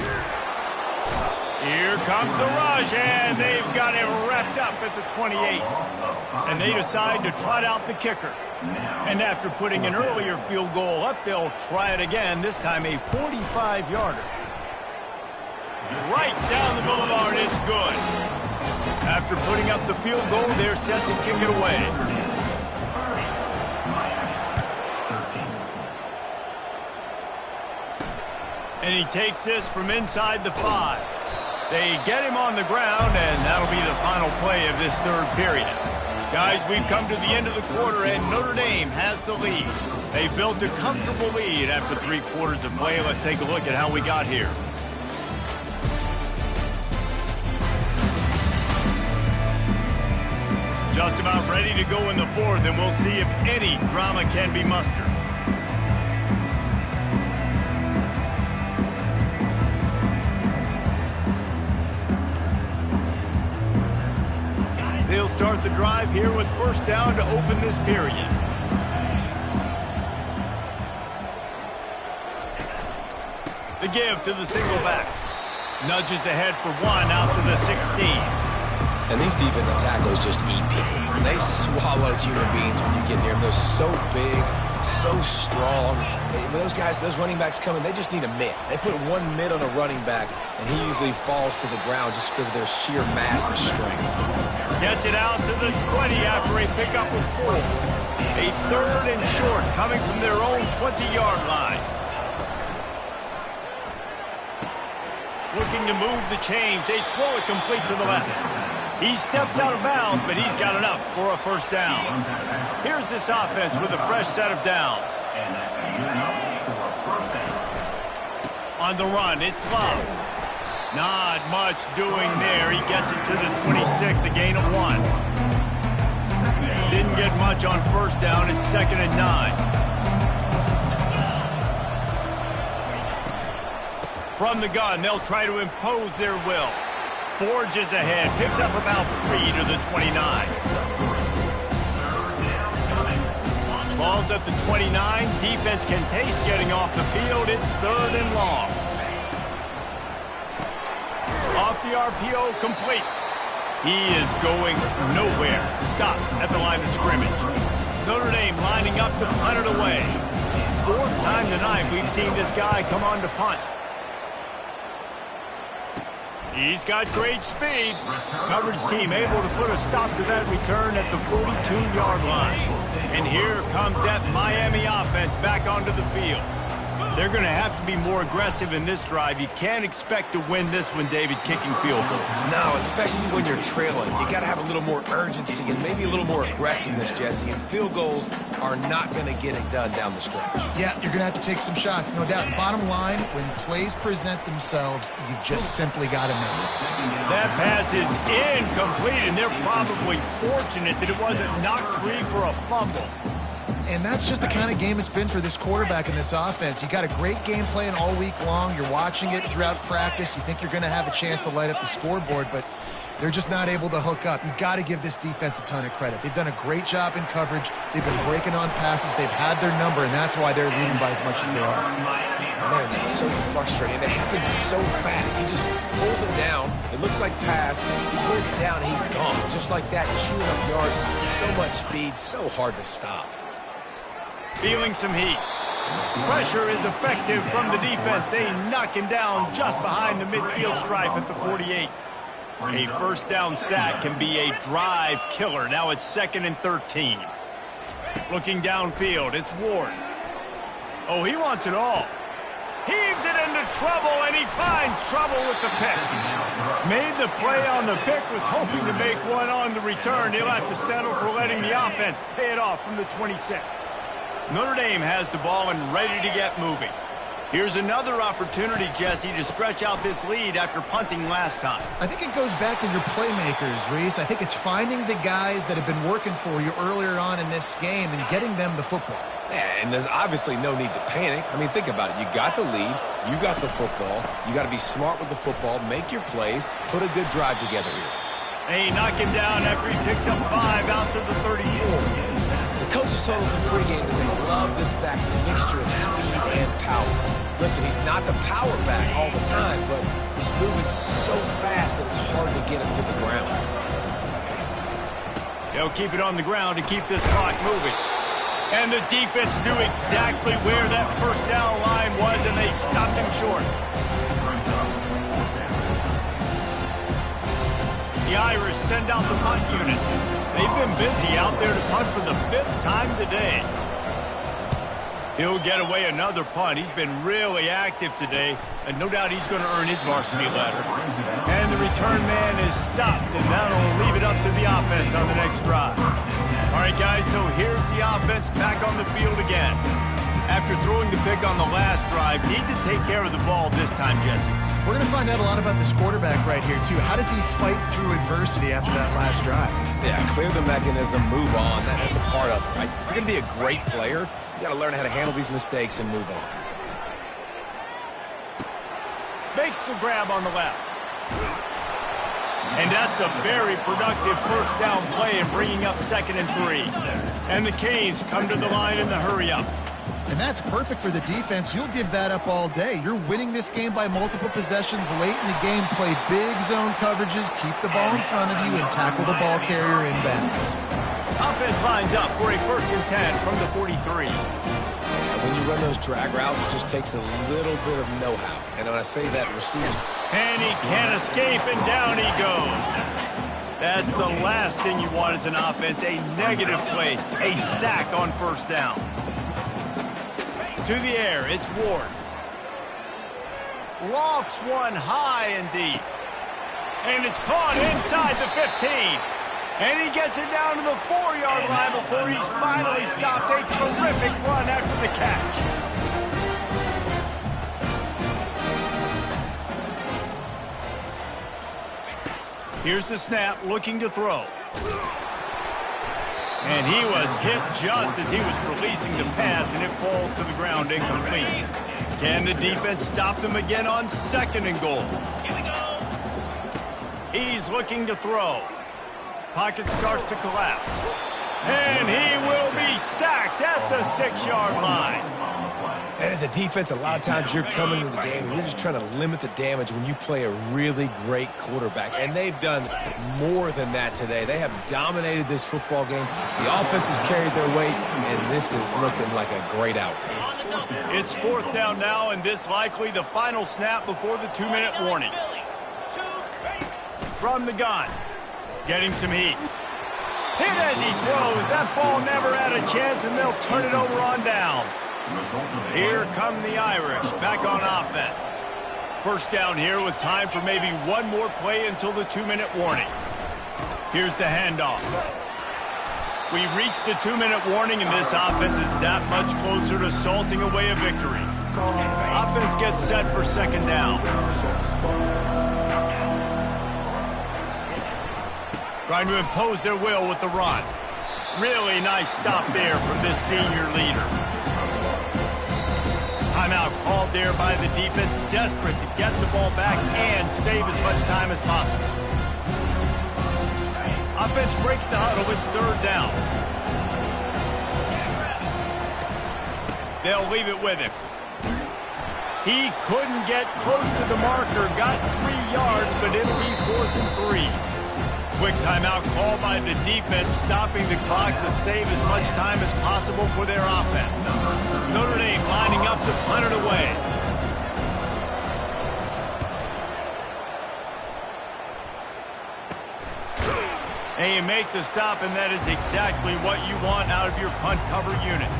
S1: Here comes the rush, and they've got him wrapped up at the 28. And they decide to trot out the kicker. And after putting an earlier field goal up, they'll try it again, this time a 45-yarder. Right down the boulevard, it's good. After putting up the field goal, they're set to kick it away. And he takes this from inside the 5. They get him on the ground, and that'll be the final play of this 3rd period. Guys, we've come to the end of the quarter, and Notre Dame has the lead. They built a comfortable lead after 3 quarters of play. Let's take a look at how we got here. Just about ready to go in the 4th, and we'll see if any drama can be mustered. They'll start the drive here with 1st down to open this period. The give to the single back. Nudges ahead for 1 out to the 16.
S3: And these defensive tackles just eat people. They swallow human beings when you get near them. They're so big, so strong. When those guys, those running backs come in, they just need a mitt. They put one mitt on a running back, and he usually falls to the ground just because of their sheer mass and strength.
S1: Gets it out to the 20 after a pickup of 4. A 3rd and short coming from their own 20-yard line. Looking to move the chains. They throw it complete to the left. He steps out of bounds, but he's got enough for a first down. Here's this offense with a fresh set of downs. On the run, it's Love. Not much doing there. He gets it to the 26, a gain of 1. Didn't get much on first down. It's 2nd and 9. From the gun, they'll try to impose their will. Forges ahead, picks up about 3 to the 29. Ball's at the 29. Defense can taste getting off the field. It's 3rd and long. Off the RPO, complete. He is going nowhere. Stop at the line of scrimmage. Notre Dame lining up to punt it away. 4th time tonight we've seen this guy come on to punt. He's got great speed. Coverage team able to put a stop to that return at the 42-yard line. And here comes that Miami offense back onto the field. They're going to have to be more aggressive in this drive. You can't expect to win this one, David, kicking field goals.
S3: No, especially when you're trailing. You got to have a little more urgency and maybe a little more aggressiveness, Jesse. And field goals are not going to get it done down the stretch.
S2: Yeah, you're going to have to take some shots, no doubt. Bottom line, when plays present themselves, you've just simply got to make it.
S1: That pass is incomplete, and they're probably fortunate that it wasn't knocked free for a fumble.
S2: And that's just the kind of game it's been for this quarterback in this offense. You got a great game plan all week long. You're watching it throughout practice. You think you're going to have a chance to light up the scoreboard, but they're just not able to hook up. You got to give this defense a ton of credit. They've done a great job in coverage. They've been breaking on passes. They've had their number, and that's why they're leading by as much as they are.
S3: Man, that's so frustrating. It happens so fast. He just pulls it down. It looks like pass. He pulls it down, and he's gone. Just like that, chewing up yards. So much speed, so hard to stop.
S1: Feeling some heat. Pressure is effective from the defense. They knock him down just behind the midfield stripe at the 48. A first down sack can be a drive killer. Now it's 2nd and 13. Looking downfield, it's Ward. Oh, he wants it all. Heaves it into trouble, and he finds trouble with the pick. Made the play on the pick, was hoping to make one on the return. He'll have to settle for letting the offense pay it off from the 26. Notre Dame has the ball and ready to get moving. Here's another opportunity, Jesse, to stretch out this lead after punting last time.
S2: I think it goes back to your playmakers, Reese. I think it's finding the guys that have been working for you earlier on in this game and getting them the football.
S3: Yeah, and there's obviously no need to panic. I mean, think about it. You got the lead. You got the football. You got to be smart with the football, make your plays, put a good drive together here.
S1: They knock him down after he picks up 5 out to the 34.
S3: The coaches told us in pregame that they love this back's mixture of speed and power. Listen, he's not the power back all the time, but he's moving so fast that it's hard to get him to the ground.
S1: They'll keep it on the ground to keep this clock moving. And the defense knew exactly where that first down line was, and they stopped him short. The Irish send out the punt unit. They've been busy out there to punt for the 5th time today. He'll get away another punt. He's been really active today, and no doubt he's going to earn his varsity letter. And the return man is stopped, and that'll leave it up to the offense on the next drive. All right, guys, so here's the offense back on the field again. After throwing the pick on the last drive, need to take care of the ball this time, Jesse.
S2: We're going to find out a lot about this quarterback right here, too. How does he fight through adversity after that last drive?
S3: Yeah, clear the mechanism, move on. That's a part of it, right? If you're going to be a great player, you got to learn how to handle these mistakes and move on.
S1: Makes the grab on the left. And that's a very productive first down play and bringing up 2nd and 3. And the Canes come to the line in the hurry-up.
S2: And that's perfect for the defense. You'll give that up all day. You're winning this game by multiple possessions late in the game. Play big zone coverages, keep the ball in front of you, and tackle the ball carrier in bounds.
S1: Offense lines up for a 1st and 10 from the 43.
S3: When you run those drag routes, it just takes a little bit of know-how. And when I say that, receivers...
S1: And he can't escape, and down he goes. That's the last thing you want as an offense, a negative play, a sack on 1st down. To the air, it's Ward. Lofts one high and deep. And it's caught inside the 15. And he gets it down to the 4-yard line before he's finally stopped. A terrific run after the catch. Here's the snap, looking to throw. And he was hit just as he was releasing the pass, and it falls to the ground incomplete. Can the defense stop them again on 2nd and goal? He's looking to throw. Pocket starts to collapse. And he will be sacked at the 6-yard line.
S3: And as a defense, a lot of times you're coming into the game and you're just trying to limit the damage when you play a really great quarterback. And they've done more than that today. They have dominated this football game. The offense has carried their weight, and this is looking like a great outcome.
S1: It's 4th down now, and this likely the final snap before the 2-minute warning. From the gun, getting some heat. Hit as he throws. That ball never had a chance, and they'll turn it over on downs. Here come the Irish back on offense. 1st down here with time for maybe one more play until the 2-minute warning. Here's the handoff. We've reached the 2-minute warning, and this offense is that much closer to salting away a victory. Offense gets set for 2nd down. Trying to impose their will with the run. Really nice stop there from this senior leader. Timeout called there by the defense, desperate to get the ball back and save as much time as possible. Offense breaks the huddle. It's 3rd down. They'll leave it with him. He couldn't get close to the marker, got 3 yards, but it'll be 4th and 3. Quick timeout called by the defense, stopping the clock to save as much time as possible for their offense. Notre Dame lining up to punt it away. And you make the stop, and that is exactly what you want out of your punt cover unit.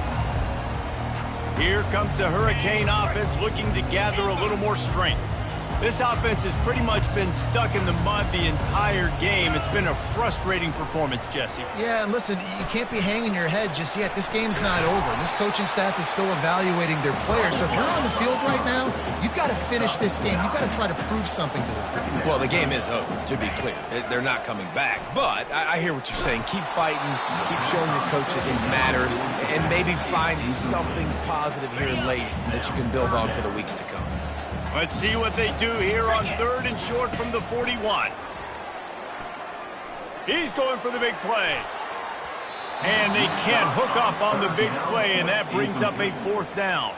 S1: Here comes the Hurricane offense looking to gather a little more strength. This offense has pretty much been stuck in the mud the entire game. It's been a frustrating performance, Jesse.
S2: Yeah, and listen, you can't be hanging your head just yet. This game's not over. This coaching staff is still evaluating their players. So if you're on the field right now, you've got to finish this game. You've got to try to prove something to them.
S3: Well, the game is over, to be clear. They're not coming back. But I hear what you're saying. Keep fighting. Keep showing your coaches it matters. And maybe find something positive here late that you can build on for the weeks to come.
S1: Let's see what they do here on 3rd and short from the 41. He's going for the big play. And they can't hook up on the big play, and that brings up a 4th down.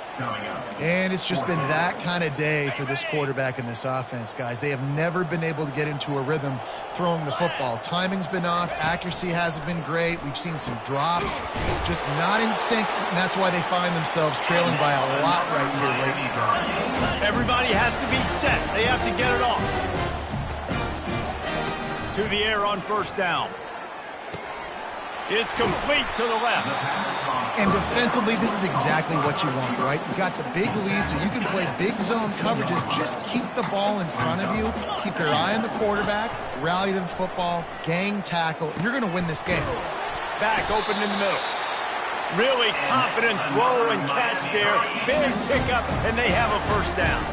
S2: And it's just been that kind of day for this quarterback and this offense, guys. They have never been able to get into a rhythm throwing the football. Timing's been off. Accuracy hasn't been great. We've seen some drops, just not in sync, and that's why they find themselves trailing by a lot right here late in the game.
S1: Everybody has to be set. They have to get it off. To the air on 1st down. It's complete to the left.
S2: And defensively, this is exactly what you want, right? You've got the big lead, so you can play big zone coverages. Just keep the ball in front of you. Keep your eye on the quarterback. Rally to the football. Gang tackle. And you're going to win this game.
S1: Back open in the middle. Really confident throw and catch there. Big pickup, and they have a 1st down.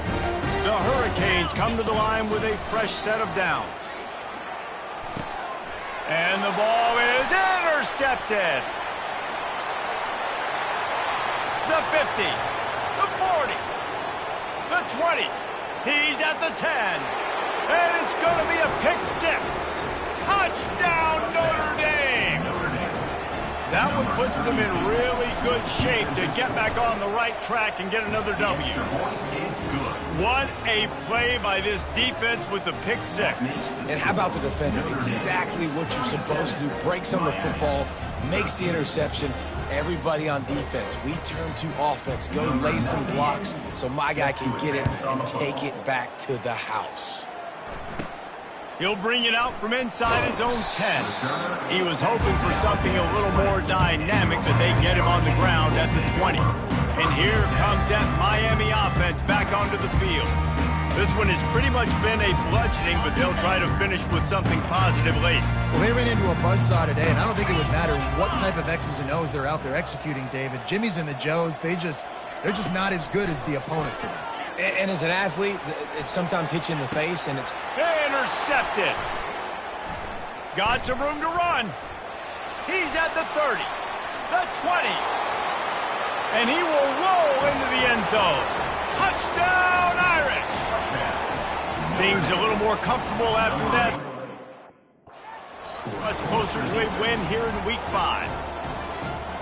S1: The Hurricanes come to the line with a fresh set of downs. And the ball is intercepted. The 50, the 40, the 20. He's at the 10. And it's going to be a pick 6. Touchdown, Notre Dame. That one puts them in really good shape to get back on the right track and get another W. What a play by this defense with the pick six.
S3: And how about the defender? Exactly what you're supposed to do. Breaks on the football, makes the interception. Everybody on defense, we turn to offense. Go lay some blocks so my guy can get it and take it back to the house.
S1: He'll bring it out from inside his own 10. He was hoping for something a little more dynamic, but they get him on the ground at the 20. And here comes that Miami offense back onto the field. This one has pretty much been a bludgeoning, but they'll try to finish with something positive late.
S2: Well, they ran into a buzzsaw today, and I don't think it would matter what type of X's and O's they're out there executing, David. Jimmy's and the Joes, they're just not as good as the opponent today.
S3: And as an athlete, it sometimes hits you in the face, and it's...
S1: Intercepted. Got some room to run. He's at the 30, the 20. And he will roll into the end zone. Touchdown, Irish. Things a little more comfortable after that. Much closer to a win here in Week 5.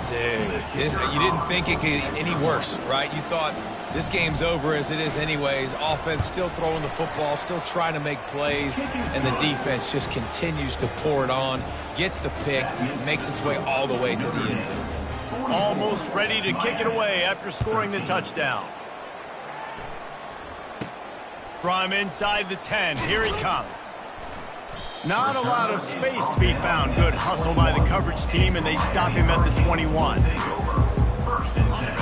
S3: Dude, you didn't think it could get any worse, right? You thought this game's over as it is anyways. Offense still throwing the football, still trying to make plays, and the defense just continues to pour it on, gets the pick, makes its way all the way to the end zone.
S1: Almost ready to kick it away after scoring the touchdown. From inside the 10, here he comes. Not a lot of space to be found. Good hustle by the coverage team, and they stop him at the 21.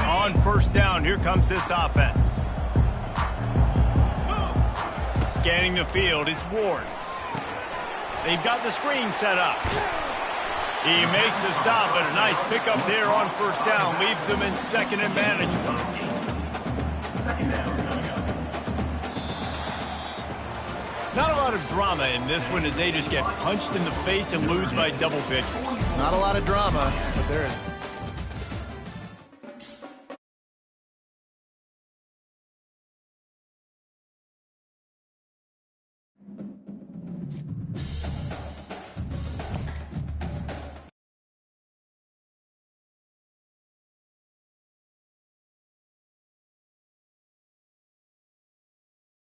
S1: On first down, here comes this offense. Scanning the field, it's Ward. They've got the screen set up. He makes the stop, but a nice pickup there on first down. Leaves them in second and manageable. Not a lot of drama in this one as they just get punched in the face and lose by double digits.
S2: Not a lot of drama, but there is.